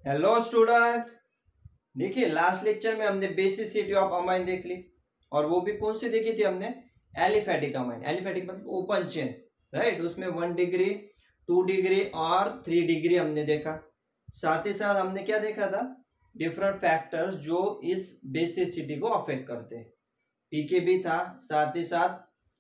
Hello student. देखिए last lecture में हमने बेसिसिटी ऑफ अमाइन देख ली और वो भी कौन सी देखी थी हमने? Aliphatic amine. एलिफेटिक मतलब ओपन चेन, राइट। उसमें 1 डिग्री 2 डिग्री और 3 डिग्री हमने देखा। साथ ही साथ हमने क्या देखा था? डिफरेंट फैक्टर्स जो इस बेसिसिटी को अफेक्ट करते हैं। पीकेबी था, साथ ही साथ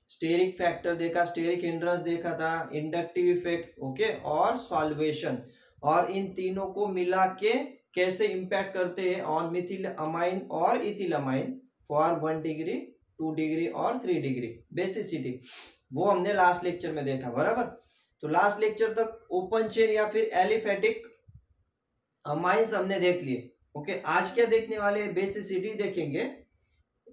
स्टेरिक फैक्टर देखा, स्टेरिक हिंड्रेंस देखा था, इंडक्टिव इफेक्ट, ओके, और सॉल्वेशन। और इन तीनों को मिला के कैसे इंपैक्ट करते हैं ऑन मिथिल अमाइन और ethyl amine for 1 degree 2 degree और 3 डिग्री बेसिसिटी, वो हमने लास्ट लेक्चर में देखा, बराबर। तो लास्ट लेक्चर तक ओपन चेन या फिर एलिफेटिक अमाइंस हमने देख लिए, ओके। आज क्या देखने वाले हैं? बेसिसिटी देखेंगे,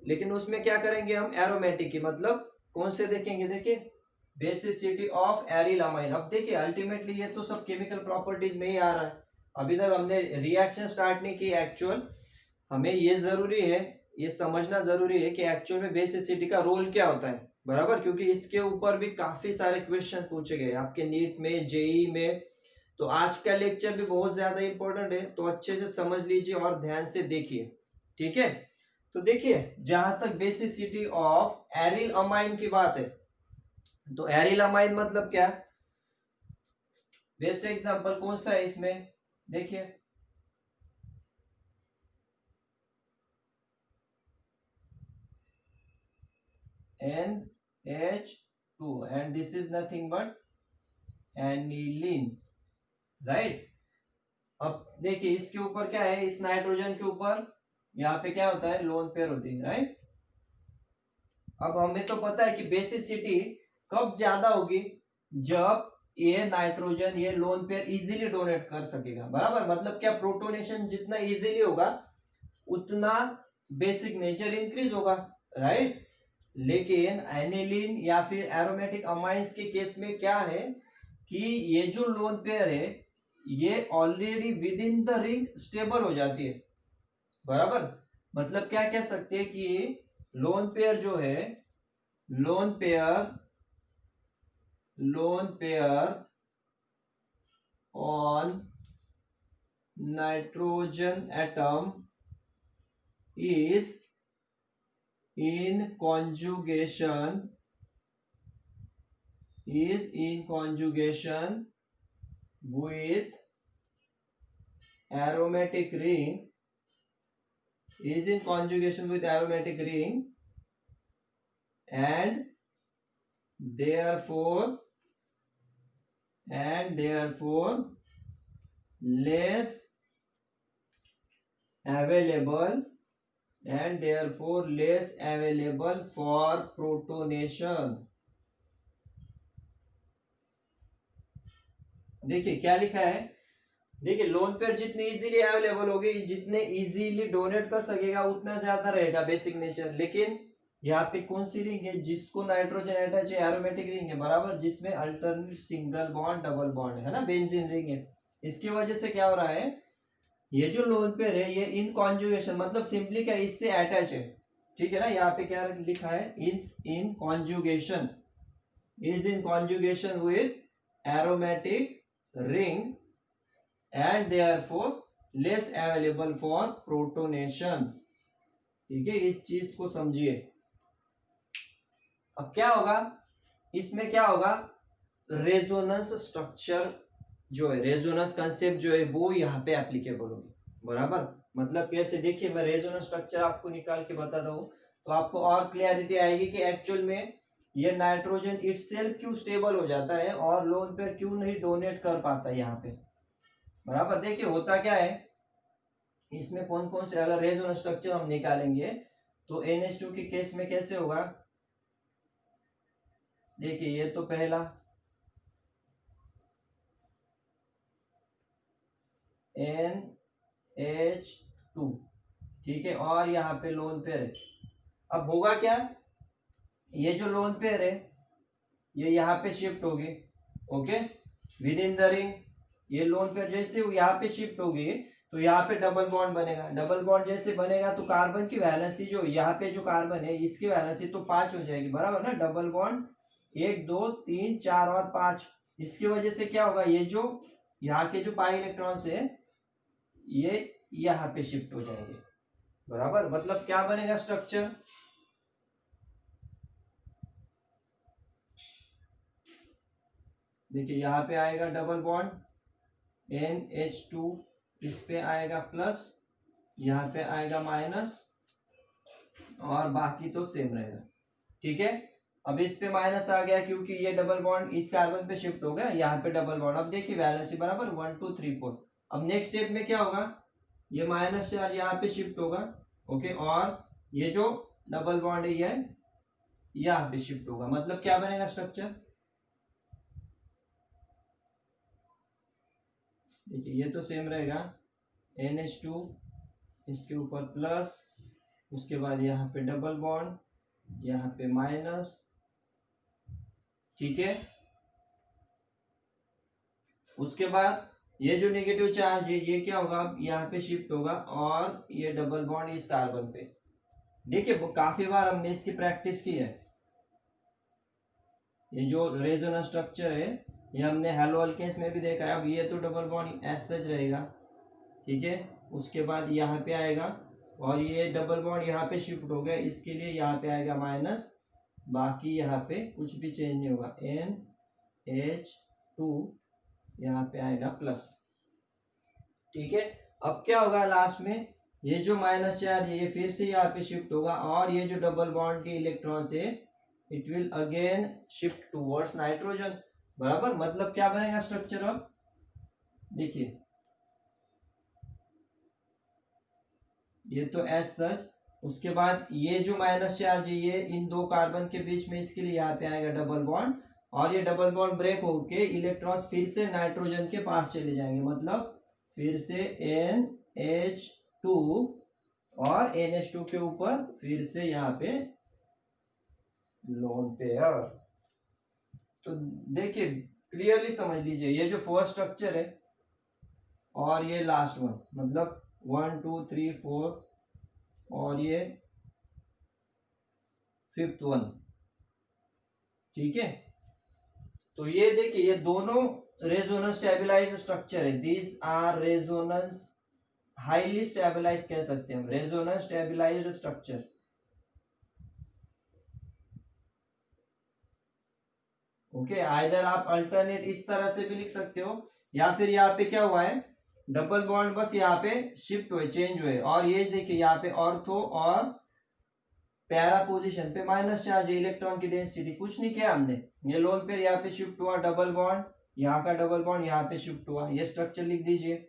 लेकिन उसमें क्या करेंगे हम? एरोमेटिक की, मतलब कौन से देखेंगे? देखिए बेसिसिटी ऑफ एरिल अमाइन। अब देखिए अल्टीमेटली ये तो सब केमिकल प्रॉपर्टीज में ही आ रहा है। अभी तक हमने रिएक्शन स्टार्ट नहीं की। एक्चुअल हमें ये जरूरी है, ये समझना जरूरी है कि एक्चुअल में बेसिसिटी का रोल क्या होता है, बराबर। क्योंकि इसके ऊपर भी काफी सारे क्वेश्चन पूछे गए आपके नीट में, जेई में। तो आज का लेक्चर भी बहुत ज्यादा इंपॉर्टेंट है, तो अच्छे से समझ लीजिए और ध्यान से देखिए, ठीक है। तो देखिए जहां तक बेसिसिटी ऑफ एरिल अमाइन की बात है, तो एरिल अमाइन मतलब क्या? बेस्ट एग्जांपल कौन सा है इसमें? देखिए NH2 and this is nothing but aniline, right. अब देखिए इसके ऊपर क्या है? इस नाइट्रोजन के ऊपर यहाँ पे क्या होता है? लोन पेयर होती है, राइट। अब हमें तो पता है कि बेसिसिटी कब ज्यादा होगी? जब ये नाइट्रोजन ये लोन पेयर इजीली डोनेट कर सकेगा, बराबर। मतलब क्या? प्रोटोनेशन जितना इजीली होगा उतना बेसिक नेचर इंक्रीज होगा, राइट। लेकिन एनिलीन या फिर एरोमेटिक अमाइंस के केस में क्या है कि ये जो लोन पेयर है ये already with in the ring stable हो जाती है, बराबर। मतलब क्या कह सकते हैं कि लोन पेयर जो है, lone pair on nitrogen atom is in conjugation with aromatic ring, and therefore less available for protonation। देखिए क्या लिखा है? देखिए लोन पेयर जितनी इजीली अवेलेबल होगी, जितने इजीली डोनेट कर सकेगा उतना ज्यादा रहेगा बेसिक नेचर। लेकिन यहाँ पे कौन सी रिंग है जिसको नाइट्रोजन अटैच है? एरोमेटिक रिंग है, बराबर, जिसमें alternate single bond double bond है ना, बेंजीन रिंग है। इसकी वजह से क्या हो रहा है? ये जो लोन पेयर है ये इन कॉन्जुगेशन, मतलब सिंपली क्या, इससे अटैच है, ठीक है ना। यहाँ पे क्या लिखा है? In conjugation with aromatic ring and therefore less available for protonation, ठीक है। इस चीज को समझिए। अब क्या होगा इसमें? क्या होगा? रेजोनेंस स्ट्रक्चर जो है, रेजोनेंस कंसेप्ट जो है वो यहाँ पे एप्लीकेबल होगी, बराबर। मतलब कैसे? देखिए मैं रेजोनेंस स्ट्रक्चर आपको निकाल के बताता हूँ तो आपको और क्लियरिटी आएगी कि एक्चुअल में ये नाइट्रोजन इटसेल्फ क्यों स्टेबल हो जाता है और लोन पेयर क्यों नहीं डोनेट कर पाता है यहाँ पे, बराबर। देखिए होता क्या है इसमें, कौन कौन से अगर रेजोनेंस स्ट्रक्चर हम निकालेंगे तो NH2 के केस में कैसे होगा? देखिए ये तो पहला NH2, ठीक है, और यहाँ पे लोन पेयर है। अब होगा क्या? ये जो लोन पेयर है ये यहाँ पे शिफ्ट होगी, okay, with in the ring. ये लोन पेयर जैसे यहाँ पे शिफ्ट होगी तो यहाँ पे डबल बॉन्ड बनेगा। डबल बॉन्ड जैसे बनेगा तो कार्बन की वैलेंसी जो यहाँ पे जो कार्बन है इसकी वैलेंसी तो 5 हो जाएगी, बराबर ना। डबल बॉन्ड 1 2 3 4 और 5। इसकी वजह से क्या होगा? ये जो यहाँ के जो पाई इलेक्ट्रॉन्स है ये यहाँ पे शिफ्ट हो जाएंगे, बराबर। मतलब क्या बनेगा स्ट्रक्चर, देखिए यहाँ पे आएगा डबल बॉन्ड NH2, इस पे आएगा प्लस, यहाँ पे आएगा माइनस, और बाकी तो सेम रहेगा, ठीक है। अब इस पे माइनस आ गया क्योंकि ये डबल बॉन्ड इस कार्बन पे शिफ्ट हो गया, यहाँ पे डबल बॉन्ड। अब देखिए वैलेंसी बराबर 1 2 3 4। अब नेक्स्ट स्टेप में क्या होगा, ये माइनस चार्ज यहाँ पे शिफ्ट होगा, ओके, और ये जो डबल बॉन्ड है ये यहाँ पे शिफ्ट होगा। मतलब क्या बनेगा स्ट्रक्चर, देखिए ये तो सेम रहेगा, NH2 इसके ऊपर प्लस, उसके बाद यहाँ पे डबल बॉन्ड, यहाँ पे माइनस, ठीक है। उसके बाद ये जो नेगेटिव चार्ज है ये क्या होगा, यहाँ पे शिफ्ट होगा, और ये डबल बॉन्ड इस कार्बन पे। देखिए वो काफी बार हमने इसकी प्रैक्टिस की है, ये जो रेजोनेंस स्ट्रक्चर है ये हमने हेलो अल्केन्स में भी देखा है। अब ये तो डबल बॉन्ड एज सच रहेगा, ठीक है। उसके बाद यहाँ पे आएगा, और ये डबल बॉन्ड यहाँ पे शिफ्ट हो गया, इसके लिए यहाँ पे आएगा माइनस, बाकी यहाँ पे कुछ भी चेंज नहीं होगा, NH2 यहाँ पे आएगा प्लस, ठीक है। अब क्या होगा लास्ट में, ये जो माइनस चार्ज है ये फिर से यहाँ पे शिफ्ट होगा, और ये जो डबल बॉन्ड के इलेक्ट्रॉन्स है it will again shift towards nitrogen, बराबर। मतलब क्या बनेगा स्ट्रक्चर, अब देखिए ये तो एज सच, उसके बाद ये जो माइनस चार्ज है ये इन दो कार्बन के बीच में, इसके लिए यहाँ पे आएगा डबल बॉन्ड, और ये डबल बॉन्ड ब्रेक होके इलेक्ट्रॉन्स फिर से नाइट्रोजन के पास चले जाएंगे। मतलब फिर से NH2 और NH2 के ऊपर फिर से यहाँ पे लोन पेयर। तो देखिए क्लियरली समझ लीजिए, ये जो फर्स्ट स्ट्रक्चर है और ये लास्ट वन, मतलब 1 2 3 4 और ये फिफ्थ वन, ठीक है। तो ये देखिए ये दोनों रेजोनेंस स्टेबलाइज स्ट्रक्चर है, these are resonance highly stabilize कह सकते हैं हम, resonance stabilized structure, okay. Either आप अल्टरनेट इस तरह से भी लिख सकते हो, या फिर यहाँ पे क्या हुआ है, डबल बॉन्ड बस यहाँ पे शिफ्ट हुए, चेंज हुए, और ये देखिए यहाँ पे ऑर्थो और पैरा पोजीशन पे माइनस चार्ज है, इलेक्ट्रॉन की डेंसिटी कुछ नहीं किया हमने, ये लोन पेयर यहाँ पे शिफ्ट हुआ, डबल बॉन्ड यहाँ का डबल बॉन्ड यहाँ पे शिफ्ट हुआ, ये स्ट्रक्चर लिख दीजिए।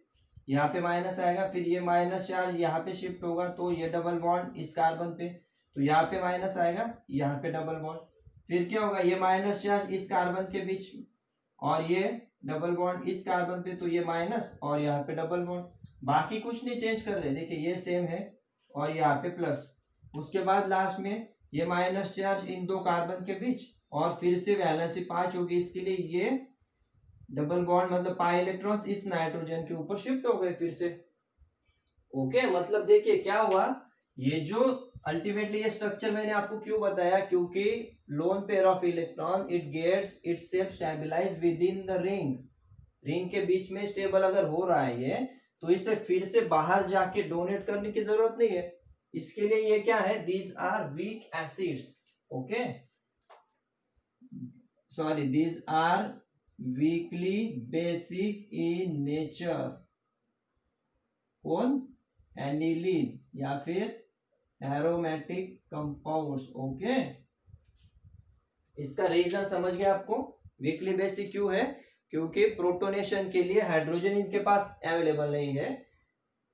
यहाँ पे माइनस आएगा, फिर ये माइनस चार्ज यहाँ पे शिफ्ट होगा, तो ये डबल बॉन्ड इस कार्बन पे, तो यहाँ पे माइनस आएगा, यहाँ पे डबल बॉन्ड, फिर क्या होगा, ये माइनस चार्ज इस कार्बन के बीच, और ये डबल बॉन्ड इस कार्बन पे, तो ये माइनस और यहाँ पे डबल बॉन्ड, बाकी कुछ नहीं चेंज कर रहे, देखिए ये सेम है, और यहाँ पे प्लस। उसके बाद लास्ट में ये माइनस चार्ज इन दो कार्बन के बीच, और फिर से वैलेंसी 5 होगी, इसके लिए ये डबल बॉन्ड मतलब पाई इलेक्ट्रॉन्स इस नाइट्रोजन के ऊपर शिफ्ट हो गए फिर से, ओके। मतलब देखिए क्या हुआ, ये जो अल्टीमेटली ये स्ट्रक्चर मैंने आपको क्यों बताया, क्योंकि lone pair of electron it gets itself stabilize within the ring, ring के बीच में स्टेबल अगर हो रहा है ये, तो इसे फिर से बाहर जाके डोनेट करने की जरूरत नहीं है, इसके लिए ये क्या है, these are weak acids, okay, sorry these are weakly basic in nature, कौन, एनिलीन या फिर एरोमेटिक कंपाउंड्स, ओके। इसका रीजन समझ गए आपको, वीकली बेसिक क्यों है, क्योंकि प्रोटोनेशन के लिए हाइड्रोजन इनके पास अवेलेबल नहीं है,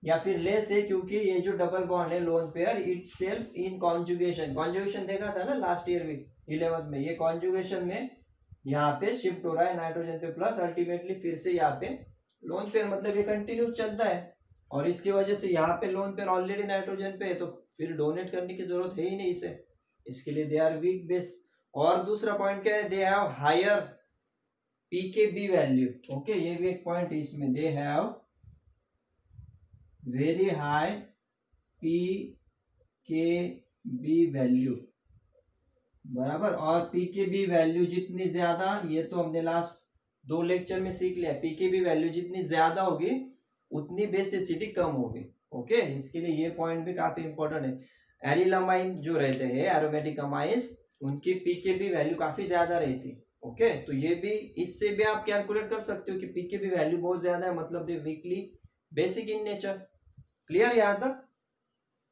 या फिर लेस है क्योंकि ये जो डबल बॉन्ड है लोन पेयर इटसेल्फ इन कॉन्जुगेशन, कॉन्जुगेशन देखा था ना लास्ट ईयर भी 11th में, ये कॉन्जुगेशन में यहाँ पे शिफ्ट हो रहा है नाइट्रोजन पे प्लस, अल्टीमेटली फिर से यहाँ पे लोन पेयर, मतलब ये कंटिन्यू चलता है, और इसकी वजह से यहाँ पे लोन पेयर ऑलरेडी नाइट्रोजन पे है, तो फिर डोनेट करने की जरूरत है ही नहीं इसे, इसके लिए दे आर वीक बेस। और दूसरा पॉइंट क्या है, they have higher pKb value, okay, ये भी एक पॉइंट है इसमें, they have very high pKb value, बराबर। और पीकेबी वैल्यू जितनी ज्यादा, ये तो हमने लास्ट 2 लेक्चर में सीख लिया, पीकेबी वैल्यू जितनी ज्यादा होगी उतनी बेसिसिटी कम होगी। ओके, इसके लिए ये पॉइंट भी काफी इंपॉर्टेंट है। एरिल अमाइन जो रहते हैं एरोमेटिक अमाइंस, उनकी पीकेबी वैल्यू काफी ज्यादा रहती है। ओके, तो ये भी, इससे भी आप कैलकुलेट कर सकते हो कि पीकेबी वैल्यू बहुत ज्यादा है, मतलब they weakly basic in nature. Clear यहाँ तक?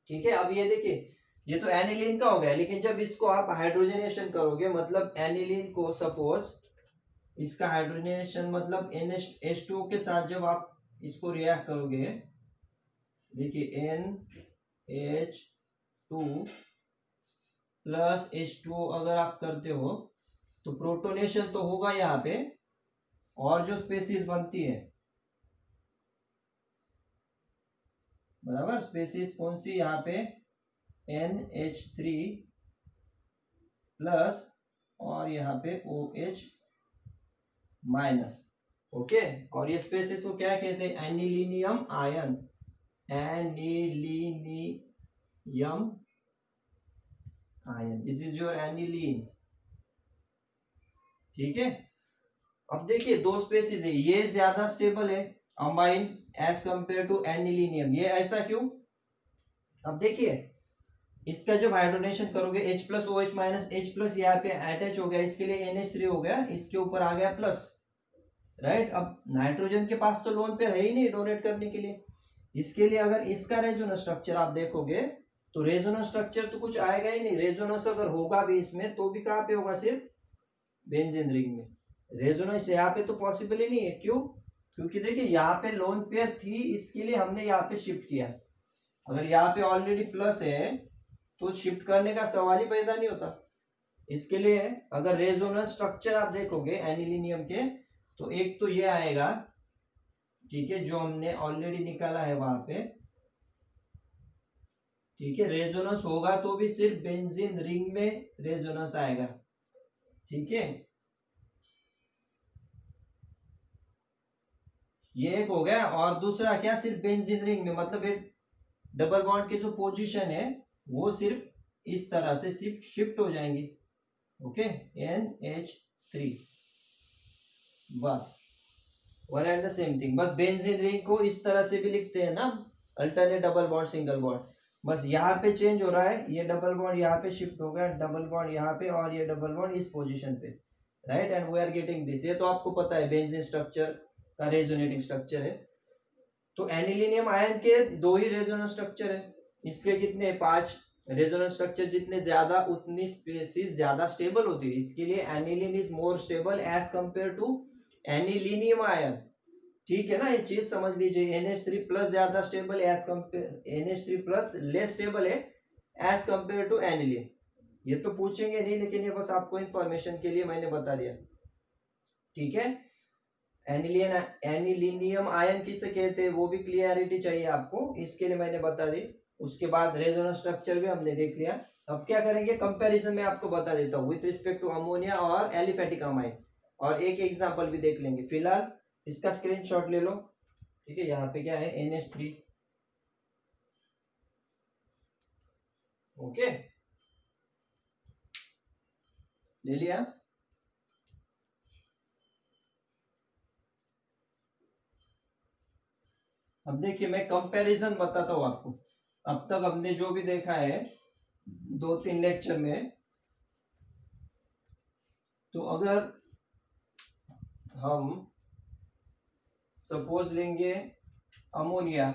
ठीक है, अब ये देखिए, ये तो एनिलीन का हो गया, लेकिन जब इसको आप हाइड्रोजनेशन करोगे, मतलब एनिलीन को सपोज इसका हाइड्रोजनेशन मतलब NH2 के साथ जब आप इसको रिएक्ट करोगे, देखिए NH2 प्लस H2O अगर आप करते हो तो प्रोटोनेशन तो होगा यहाँ पे, और जो स्पेसीज बनती है, बराबर, स्पेसीज कौन सी यहाँ पे, NH3 प्लस और यहाँ पे OH माइनस। ओके, और ये स्पेसीज को क्या कहते हैं, anilinium ion, anilinium ion, this is your aniline. ठीक है, अब देखिए दो स्पेसीज है, ये ज्यादा स्टेबल है amine as compare to anilinium, ये ऐसा क्यों? अब देखिए इसका जब हाइड्रोनेशन करोगे H plus OH minus, H plus यहाँ पे अटैच हो गया, इसके लिए NH3 हो गया, इसके ऊपर आ गया प्लस, राइट। अब नाइट्रोजन के पास तो लोन पेयर है ही नहीं डोनेट करने के लिए, इसके लिए अगर इसका रेजोनेंस स्ट्रक्चर आप देखोगे तो रेजोनेंस स्ट्रक्चर तो कुछ आएगा ही नहीं, रेजोनेंस अगर होगा भी इसमें तो भी कहाँ पे होगा, सिर्फ बेंजीन रिंग में। रेजोनेंस यहाँ पे तो पॉसिबल ही नहीं है, क्यों? क्योंकि देखिए यहाँ पे लोन पेयर थी, इसके लिए हमने यहाँ पे शिफ्ट किया। अगर यहाँ पे ऑलरेडी प्लस है तो शिफ्ट करने का सवाल ही पैदा नहीं होता। इसके लिए अगर रेजोनेंस स्ट्रक्चर आप देखोगे एनिलीनियम के, तो एक तो ये आएगा, ठीक है, जो हमने ऑलरेडी निकाला है वहां पे, ठीक है, रेजोनेंस होगा तो भी सिर्फ बेंजीन रिंग में रेजोनेंस आएगा। ठीक है, ये एक हो गया, और दूसरा क्या, सिर्फ बेंजीन रिंग में, मतलब ये डबल बॉन्ड के जो पोजीशन है वो सिर्फ इस तरह से शिफ्ट हो जाएंगी। ओके, NH3, बस one and the same thing, बस बेंजीन रिंग को इस तरह से भी लिखते हैं ना, alternate double bond single bond, बस यहाँ पे चेंज हो रहा है, ये डबल बॉन्ड यहाँ पे शिफ्ट हो गया, डबल बॉन्ड यहाँ पे, और ये डबल बॉन्ड इस पोजीशन पे, right, and we are getting this. ये तो आपको पता है बेंजीन स्ट्रक्चर का रेजोनेटिंग स्ट्रक्चर है। तो एनिलीनियम आयन के दो ही रेजोनेंस स्ट्रक्चर है, इसके कितने, 5 रेजोनेंस स्ट्रक्चर, जितने ज्यादा उतनी स्पेसीज ज्यादा स्टेबल होती है, इसके लिए aniline is more stable as compare to anilinium ion. ठीक है ना, ये चीज समझ लीजिए, NH3 प्लस ज्यादा stable as compare, NH3 plus less stable है एज कंपेयर टू एनिलीन। ये तो पूछेंगे नहीं, लेकिन ये बस आपको इंफॉर्मेशन के लिए मैंने बता दिया। ठीक है, एनिलीनियम आयन किसे कहते हैं वो भी क्लियरिटी चाहिए आपको, इसके लिए मैंने बता दी। उसके बाद रेजोनेंस स्ट्रक्चर भी हमने देख लिया। अब क्या करेंगे, कंपैरिजन में आपको बता देता हूँ विथ रिस्पेक्ट टू अमोनिया और एलिफेटिक अमाइन, और एक एग्जांपल भी देख लेंगे। फिलहाल इसका स्क्रीनशॉट ले लो। ठीक है, यहाँ पे क्या है, NH3। ओके, ले लिया। अब देखिए मैं कंपैरिजन बताता हूं आपको। अब तक हमने जो भी देखा है 2-3 लेक्चर में, तो अगर हम सपोज लेंगे अमोनिया,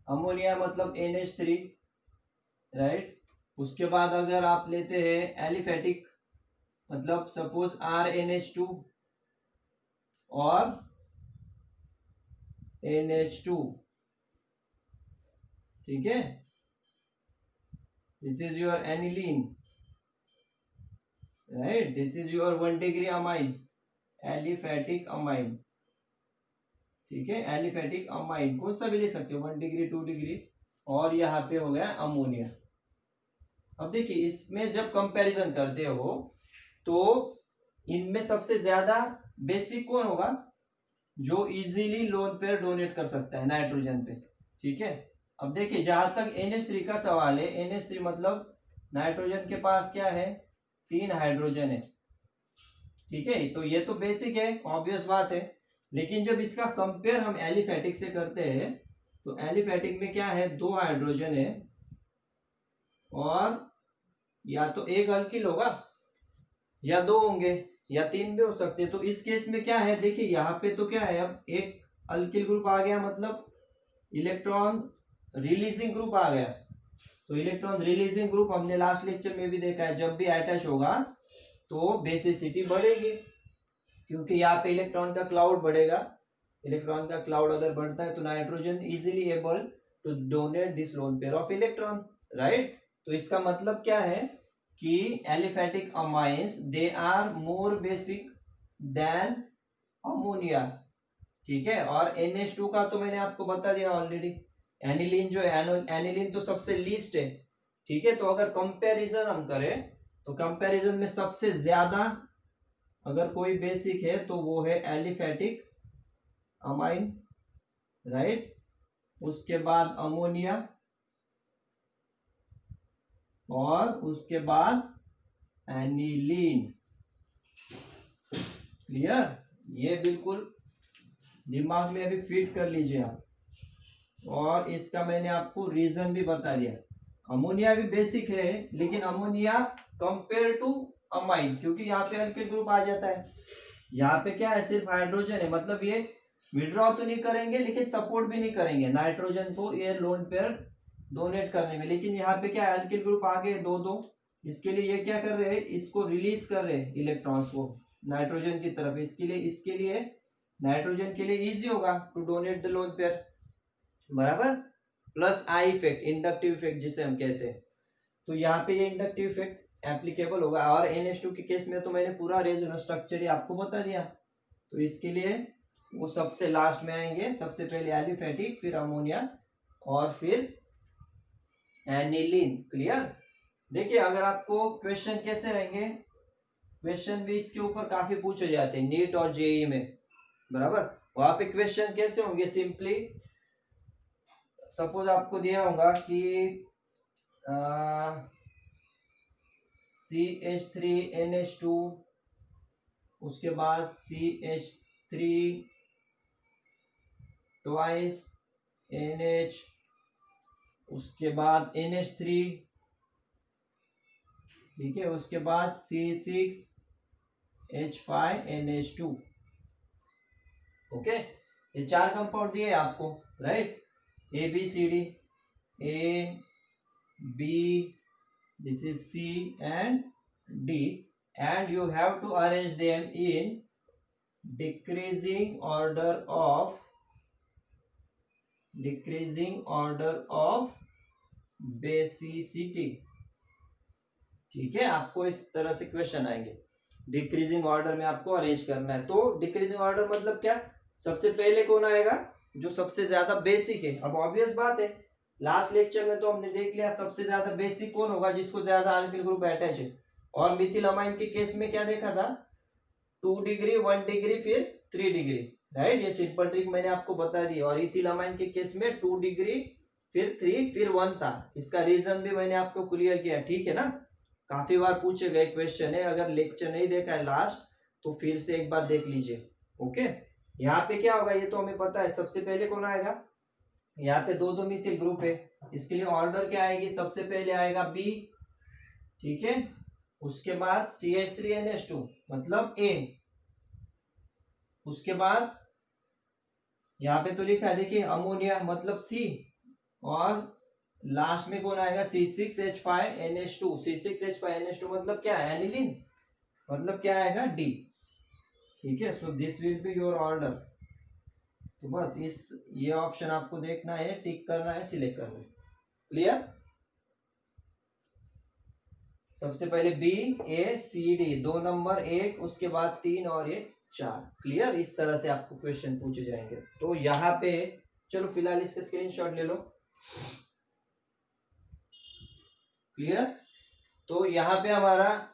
अमोनिया मतलब NH3, राइट। उसके बाद अगर आप लेते हैं एलिफेटिक, मतलब सपोज RNH2 और NH2, ठीक है, this is your aniline, right, this is your 1 degree amine, aliphatic amine. ठीक है, एलिफेटिक अमाइन कौन सा भी ले सकते हो, 1 डिग्री 2 डिग्री, और यहाँ पे हो गया अमोनिया। अब देखिए इसमें जब कंपैरिजन करते हो तो इनमें सबसे ज्यादा बेसिक कौन होगा, जो इजीली लोन पेयर डोनेट कर सकता है नाइट्रोजन पे। ठीक है, अब देखिए जहां तक NH3 का सवाल है, NH3 मतलब नाइट्रोजन के पास क्या है, 3 हाइड्रोजन है। ठीक है, तो ये तो बेसिक है, ऑब्वियस बात है, लेकिन जब इसका कंपेयर हम एलिफेटिक से करते हैं तो एलिफेटिक में क्या है, 2 हाइड्रोजन है और या तो एक अल्किल होगा या 2 होंगे या 3 भी हो सकते हैं। तो इस केस में क्या है, देखिए यहाँ पे तो क्या है, अब एक अल्किल ग्रुप आ गया, मतलब इलेक्ट्रॉन रिलीजिंग ग्रुप आ गया। तो इलेक्ट्रॉन रिलीजिंग ग्रुप हमने लास्ट लेक्चर में भी देखा है, जब भी अटैच होगा तो बेसिसिटी बढ़ेगी, क्योंकि यहाँ पे इलेक्ट्रॉन का क्लाउड बढ़ेगा। इलेक्ट्रॉन का क्लाउड अगर बढ़ता है तो nitrogen easily able to donate this lone pair of electron, right. तो इसका मतलब क्या है कि aliphatic amines they are more basic than ammonia, ठीक है। और NH2 का तो मैंने आपको बता दिया ऑलरेडी। एनिलीन जो है, एनिलीन तो सबसे लीस्ट है, ठीक है। तो अगर कंपैरिजन हम करें तो कंपैरिजन में सबसे ज्यादा अगर कोई बेसिक है तो वो है एलिफेटिक अमाइन, राइट। उसके बाद अमोनिया और उसके बाद एनिलीन। क्लियर, ये बिल्कुल दिमाग में अभी फिट कर लीजिए आप। और इसका मैंने आपको रीजन भी बता दिया। अमोनिया भी बेसिक है, लेकिन अमोनिया कंपेयर टू अमाइन, क्योंकि यहाँ पे अल्किल ग्रुप आ जाता है। यहाँ पे क्या है, सिर्फ हाइड्रोजन है, मतलब ये विड्रॉ तो नहीं करेंगे लेकिन सपोर्ट भी नहीं करेंगे नाइट्रोजन को ये लोन पेयर डोनेट करने में। लेकिन यहाँ पे क्या है, अल्किल ग्रुप आ गए 2-2, इसके लिए ये क्या कर रहे हैं, इसको रिलीज कर रहे हैं इलेक्ट्रॉन्स को नाइट्रोजन की तरफ। इसके लिए नाइट्रोजन के लिए इजी होगा to donate the lone pair, बराबर। Plus I effect, inductive effect जिसे हम कहते हैं, तो यहाँ पे ये इंडक्टिव इफेक्ट एप्लीकेबल होगा। और NH2 के केस में तो मैंने पूरा रेजोनेंस स्ट्रक्चर ही आपको बता दिया। तो इसके लिए वो सबसे लास्ट में आएंगे, सबसे पहले एलिफेटिक, फिर अमोनिया और फिर एनिलीन। क्लियर। देखिए अगर आपको क्वेश्चन कैसे रहेंगे, क्वेश्चन भी इसके ऊपर काफी पूछे जाते हैं नीट और जेई में, बराबर। वहां पे क्वेश्चन कैसे होंगे, सिंपली सपोज आपको दिया होगा कि CH3NH2, उसके बाद CH3 ट्वाइस NH, उसके बाद NH3, ठीक है, उसके बाद C6H5NH2। ओके, ये 4 कंपाउंड दिए आपको, right. ABCD, A, B, this is C and D, and you have to arrange them in decreasing order of basicity, ठीक है। आपको इस तरह से क्वेश्चन आएंगे, डिक्रीजिंग ऑर्डर में आपको अरेंज करना है। तो डिक्रीजिंग ऑर्डर मतलब क्या, सबसे पहले कौन आएगा, जो सबसे ज्यादा बेसिक है। अब ऑब्वियस बात है, लास्ट लेक्चर में तो हमने देख लिया सबसे ज्यादा बेसिक कौन होगा, जिसको ज्यादा अल्किल ग्रुप अटैच है। और मिथिल अमाइन के केस में क्या देखा था, 2 डिग्री 1 डिग्री फिर 3 डिग्री, राइट। ये सिंपल ट्रिक मैंने आपको बता दी। और इथिल अमाइन के केस में 2 डिग्री फिर 3 फिर 1 था। इसका रीजन भी मैंने आपको क्लियर किया, ठीक है ना। काफी बार पूछे गए क्वेश्चन है, अगर लेक्चर नहीं देखा है लास्ट तो फिर से एक बार देख लीजिए। ओके, यहाँ पे क्या होगा ये तो हमें पता है, सबसे पहले कौन आएगा, यहाँ पे 2-2 मिथिल ग्रुप है, इसके लिए ऑर्डर क्या आएगी, सबसे पहले आएगा B, ठीक है। उसके बाद CH3NH2 मतलब A, उसके बाद यहाँ पे तो लिखा है देखिए अमोनिया मतलब C, और लास्ट में कौन आएगा C6H5NH2। C6H5NH2 मतलब क्या है, एनिलीन, मतलब क्या आएगा D, ठीक है। So this will be your order. तो बस ये ऑप्शन आपको देखना है, टिक करना है, सिलेक्ट करना है। क्लियर। सबसे पहले BACD 2 नंबर 1, उसके बाद 3 और ये 4। क्लियर, इस तरह से आपको क्वेश्चन पूछे जाएंगे। तो यहाँ पे चलो फिलहाल इसका स्क्रीनशॉट ले लो। क्लियर। तो यहाँ पे हमारा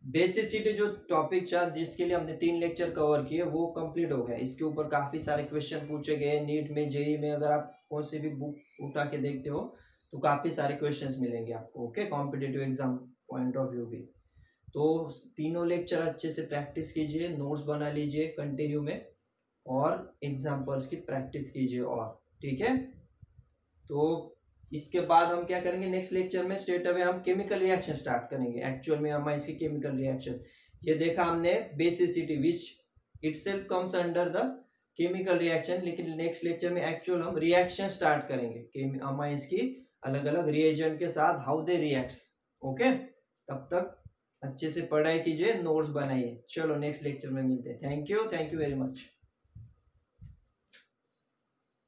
बेसिसिटी जो टॉपिक था, जिसके लिए हमने 3 लेक्चर कवर किए, वो कंप्लीट हो गया। इसके ऊपर काफी सारे क्वेश्चन पूछे गए नीट में, जेई में। अगर आप कौन सी भी बुक उठा के देखते हो तो काफी सारे क्वेश्चंस मिलेंगे आपको, okay, competitive exam point of view भी। तो तीनों लेक्चर अच्छे से प्रैक्टिस कीजिए, नोट्स बना लीजिए कंटिन्यू में, और एग्जाम्पल्स की प्रैक्टिस कीजिए। और ठीक है, तो इसके बाद हम क्या करेंगे नेक्स्ट लेक्चर में, स्ट्रेट अवे हम केमिकल रिएक्शन स्टार्ट करेंगे। एक्चुअल में हम इसकी केमिकल रिएक्शन ये देखा हमने, basicity which itself comes under the chemical reaction, लेकिन नेक्स्ट लेक्चर में एक्चुअल हम रिएक्शन स्टार्ट करेंगे अमाइंस की अलग अलग रिएजेंट के साथ, हाउ दे रिएक्ट्स। ओके, तब तक अच्छे से पढ़ाई कीजिए, नोट्स बनाइए। चलो नेक्स्ट लेक्चर में मिलते हैं। Thank you very much.